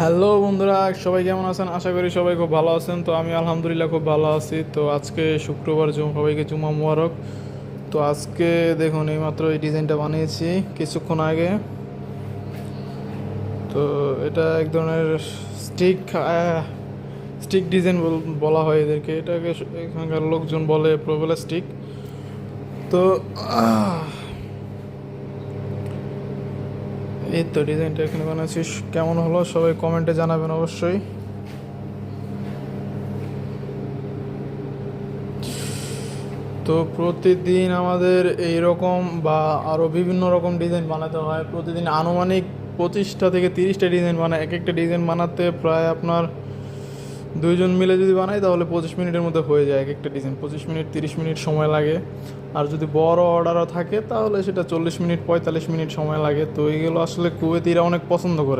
Hello বন্ধুরা, সবাই কেমন আছেন? আশা করি সবাই খুব ভালো আছেন। তো আমি আলহামদুলিল্লাহ খুব ভালো আছি। তো আজকে শুক্রবার, সবাইকে জুমা মুবারক। তো আজকে দেখুন, এইমাত্র এই ডিজাইনটা বানিয়েছি কিছুক্ষণ আগে। তো এটা এক ধরনের স্টিক স্টিক ডিজাইন বলা হয় এদেরকে। এটাকে এখানকার লোকজন বলে প্রোপেলার স্টিক। তো এই তো ডিজাইনটা এখানে বানাচ্ছি। কেমন হলো সবাই কমেন্টে জানাবেন অবশ্যই। তো প্রতিদিন আমাদের এই রকম বা আরও বিভিন্ন রকম ডিজাইন বানাতে হয়। প্রতিদিন আনুমানিক 25টা থেকে 30টা ডিজাইন বানায়। এক একটা ডিজাইন বানাতে প্রায় আপনার দুইজন মিলে যদি বানাই তাহলে 25 মিনিটের মধ্যে হয়ে যায়। এক একটা ডিজাইন 25 মিনিট 30 মিনিট সময় লাগে। আর যদি বড় অর্ডারও থাকে তাহলে সেটা 40 মিনিট 45 মিনিট সময় লাগে। তো এইগুলো আসলে কুয়েতিরা অনেক পছন্দ করে।